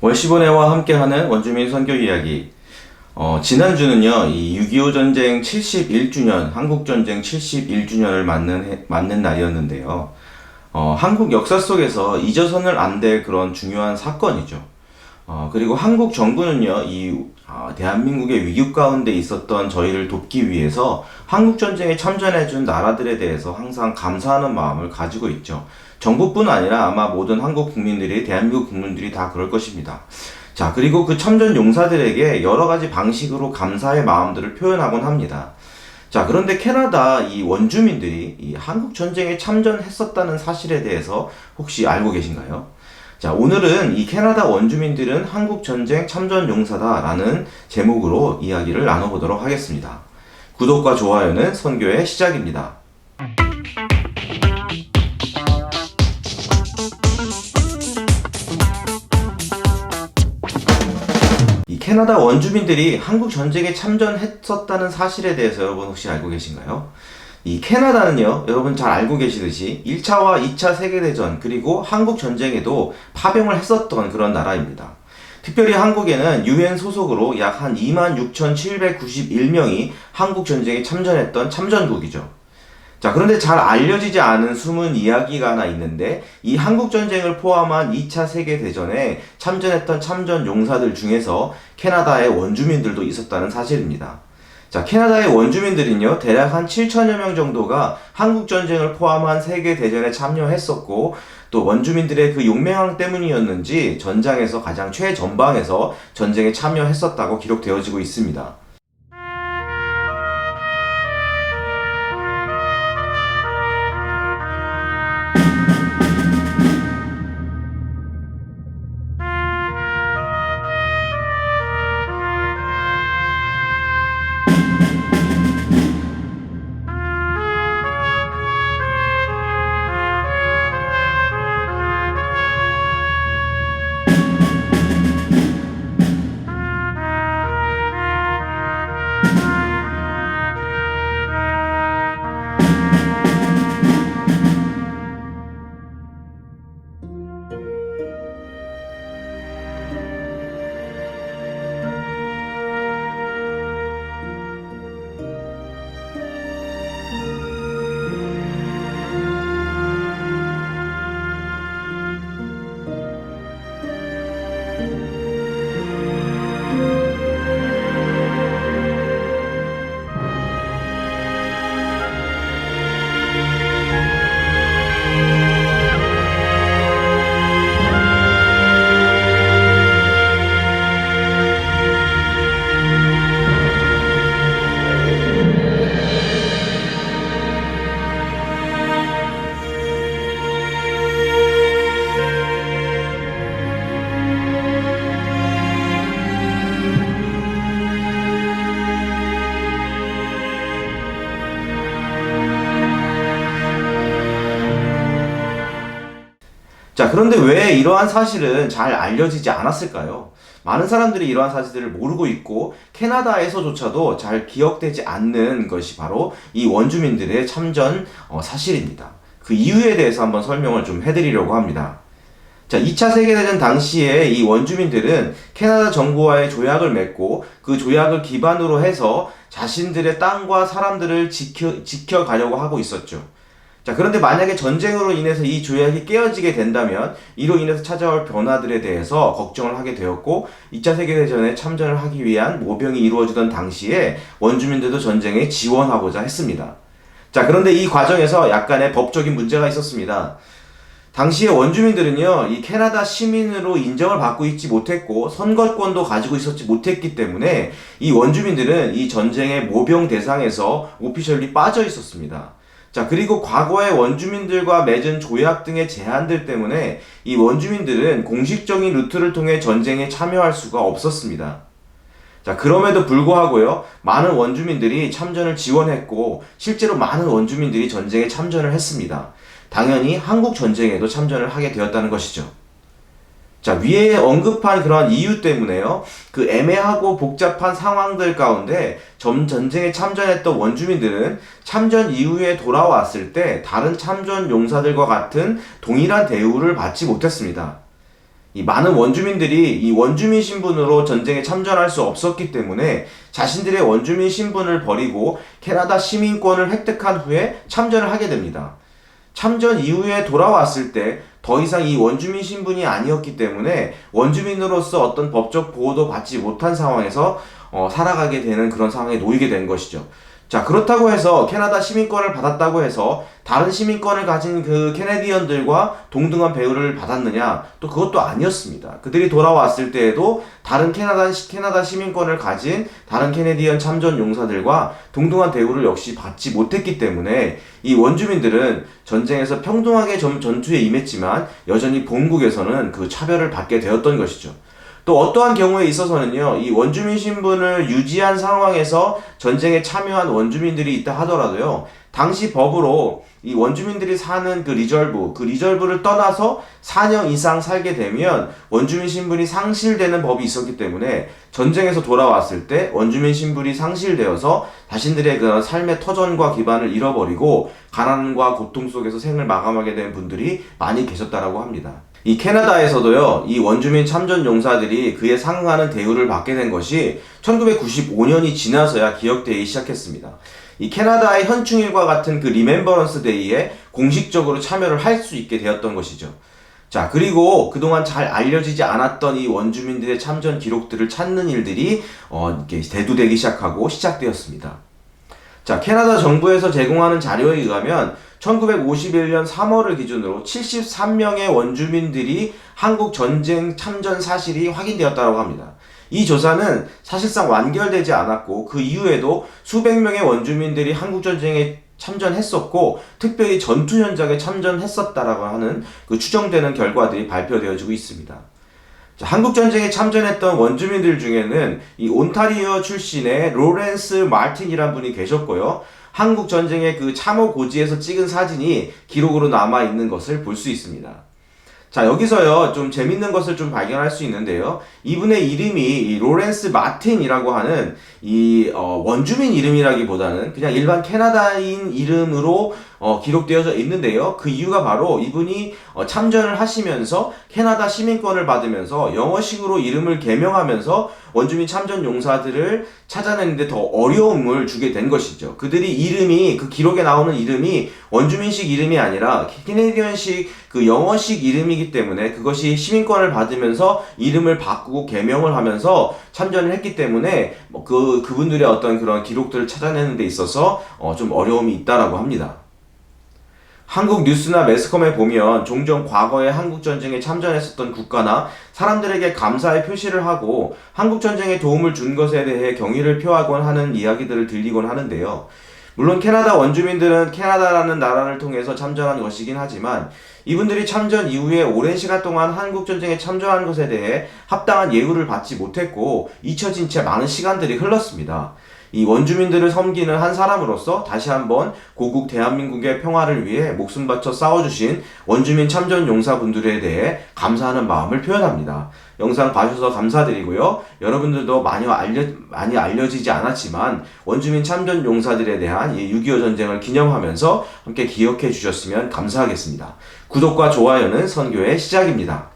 월시보네와 함께하는 원주민 선교 이야기. 지난주는요, 이 6.25 전쟁 71주년, 한국전쟁 71주년을 맞는 날이었는데요. 한국 역사 속에서 잊어서는 안 될 그런 중요한 사건이죠. 그리고 한국 정부는요, 대한민국의 위기 가운데 있었던 저희를 돕기 위해서 한국전쟁에 참전해준 나라들에 대해서 항상 감사하는 마음을 가지고 있죠. 정부뿐 아니라 아마 모든 한국 국민들이, 대한민국 국민들이 다 그럴 것입니다. 자, 그리고 그 참전 용사들에게 여러 가지 방식으로 감사의 마음들을 표현하곤 합니다. 자, 그런데 캐나다 이 원주민들이 이 한국전쟁에 참전했었다는 사실에 대해서 혹시 알고 계신가요? 자, 오늘은 이 캐나다 원주민들은 한국전쟁 참전용사다라는 제목으로 이야기를 나눠보도록 하겠습니다. 구독과 좋아요는 선교의 시작입니다. 이 캐나다 원주민들이 한국전쟁에 참전했었다는 사실에 대해서 여러분 혹시 알고 계신가요? 이 캐나다는요, 여러분 잘 알고 계시듯이 1차와 2차 세계대전 그리고 한국전쟁에도 파병을 했었던 그런 나라입니다. 특별히 한국에는 UN 소속으로 약 한 26,791명이 한국전쟁에 참전했던 참전국이죠. 자, 그런데 잘 알려지지 않은 숨은 이야기가 하나 있는데, 이 한국전쟁을 포함한 2차 세계대전에 참전했던 참전 용사들 중에서 캐나다의 원주민들도 있었다는 사실입니다. 자, 캐나다의 원주민들은요, 대략 한 7천여 명 정도가 한국전쟁을 포함한 세계대전에 참여했었고, 또 원주민들의 그 용맹함 때문이었는지 전장에서 가장 최전방에서 전쟁에 참여했었다고 기록되어지고 있습니다. 자, 그런데 왜 이러한 사실은 잘 알려지지 않았을까요? 많은 사람들이 이러한 사실들을 모르고 있고 캐나다에서조차도 잘 기억되지 않는 것이 바로 이 원주민들의 참전 사실입니다. 그 이유에 대해서 한번 설명을 좀 해드리려고 합니다. 자, 2차 세계대전 당시에 이 원주민들은 캐나다 정부와의 조약을 맺고 그 조약을 기반으로 해서 자신들의 땅과 사람들을 지켜가려고 하고 있었죠. 자, 그런데 만약에 전쟁으로 인해서 이 조약이 깨어지게 된다면 이로 인해서 찾아올 변화들에 대해서 걱정을 하게 되었고 2차 세계대전에 참전을 하기 위한 모병이 이루어지던 당시에 원주민들도 전쟁에 지원하고자 했습니다. 자, 그런데 이 과정에서 약간의 법적인 문제가 있었습니다. 당시에 원주민들은요, 이 캐나다 시민으로 인정을 받고 있지 못했고 선거권도 가지고 있었지 못했기 때문에 이 원주민들은 이 전쟁의 모병 대상에서 오피셜리 빠져 있었습니다. 자, 그리고 과거의 원주민들과 맺은 조약 등의 제한들 때문에 이 원주민들은 공식적인 루트를 통해 전쟁에 참여할 수가 없었습니다. 자, 그럼에도 불구하고요, 많은 원주민들이 참전을 지원했고 실제로 많은 원주민들이 전쟁에 참전을 했습니다. 당연히 한국 전쟁에도 참전을 하게 되었다는 것이죠. 자, 위에 언급한 그런 이유 때문에요, 그 애매하고 복잡한 상황들 가운데 전쟁에 참전했던 원주민들은 참전 이후에 돌아왔을 때 다른 참전 용사들과 같은 동일한 대우를 받지 못했습니다. 이 많은 원주민들이 이 원주민 신분으로 전쟁에 참전할 수 없었기 때문에 자신들의 원주민 신분을 버리고 캐나다 시민권을 획득한 후에 참전을 하게 됩니다. 참전 이후에 돌아왔을 때 더 이상 이 원주민 신분이 아니었기 때문에 원주민으로서 어떤 법적 보호도 받지 못한 상황에서 살아가게 되는 그런 상황에 놓이게 된 것이죠. 자, 그렇다고 해서 캐나다 시민권을 받았다고 해서 다른 시민권을 가진 그 캐네디언들과 동등한 배우를 받았느냐? 또 그것도 아니었습니다. 그들이 돌아왔을 때에도 다른 캐나다 시민권을 가진 다른 캐네디언 참전 용사들과 동등한 대우를 역시 받지 못했기 때문에 이 원주민들은 전쟁에서 평등하게 전투에 임했지만 여전히 본국에서는 그 차별을 받게 되었던 것이죠. 또 어떠한 경우에 있어서는요, 이 원주민 신분을 유지한 상황에서 전쟁에 참여한 원주민들이 있다 하더라도요, 당시 법으로 이 원주민들이 사는 그 리절브를 떠나서 4년 이상 살게 되면 원주민 신분이 상실되는 법이 있었기 때문에 전쟁에서 돌아왔을 때 원주민 신분이 상실되어서 자신들의 그 삶의 터전과 기반을 잃어버리고 가난과 고통 속에서 생을 마감하게 된 분들이 많이 계셨다라고 합니다. 이 캐나다에서도요, 이 원주민 참전 용사들이 그에 상응하는 대우를 받게 된 것이 1995년이 지나서야 기억되기 시작했습니다. 이 캐나다의 현충일과 같은 그 리멤버런스 데이에 공식적으로 참여를 할 수 있게 되었던 것이죠. 자, 그리고 그동안 잘 알려지지 않았던 이 원주민들의 참전 기록들을 찾는 일들이 이렇게 대두되기 시작되었습니다. 자, 캐나다 정부에서 제공하는 자료에 의하면 1951년 3월을 기준으로 73명의 원주민들이 한국 전쟁 참전 사실이 확인되었다고 합니다. 이 조사는 사실상 완결되지 않았고 그 이후에도 수백 명의 원주민들이 한국 전쟁에 참전했었고 특별히 전투 현장에 참전했었다라고 하는 그 추정되는 결과들이 발표되어지고 있습니다. 자, 한국전쟁에 참전했던 원주민들 중에는 이 온타리오 출신의 로렌스 마틴이라는 분이 계셨고요. 한국전쟁의 그 참호 고지에서 찍은 사진이 기록으로 남아있는 것을 볼 수 있습니다. 자, 여기서요, 좀 재밌는 것을 좀 발견할 수 있는데요. 이분의 이름이 이 로렌스 마틴이라고 하는 이 원주민 이름이라기보다는 그냥 일반 캐나다인 이름으로 기록되어져 있는데요. 그 이유가 바로 이분이 참전을 하시면서 캐나다 시민권을 받으면서 영어식으로 이름을 개명하면서 원주민 참전 용사들을 찾아내는데 더 어려움을 주게 된 것이죠. 그들이 이름이, 그 기록에 나오는 이름이 원주민식 이름이 아니라 캐네디언식 그 영어식 이름이기 때문에 그것이 시민권을 받으면서 이름을 바꾸고 개명을 하면서 참전을 했기 때문에 그분들의 어떤 그런 기록들을 찾아내는 데 있어서 좀 어려움이 있다라고 합니다. 한국 뉴스나 매스컴에 보면 종종 과거에 한국전쟁에 참전했었던 국가나 사람들에게 감사의 표시를 하고 한국전쟁에 도움을 준 것에 대해 경의를 표하곤 하는 이야기들을 들리곤 하는데요. 물론 캐나다 원주민들은 캐나다라는 나라를 통해서 참전한 것이긴 하지만 이분들이 참전 이후에 오랜 시간 동안 한국전쟁에 참전한 것에 대해 합당한 예우를 받지 못했고 잊혀진 채 많은 시간들이 흘렀습니다. 이 원주민들을 섬기는 한 사람으로서 다시 한번 고국 대한민국의 평화를 위해 목숨 바쳐 싸워주신 원주민 참전 용사분들에 대해 감사하는 마음을 표현합니다. 영상 봐주셔서 감사드리고요. 여러분들도 많이 알려지지 않았지만 원주민 참전 용사들에 대한 6.25 전쟁을 기념하면서 함께 기억해 주셨으면 감사하겠습니다. 구독과 좋아요는 선교의 시작입니다.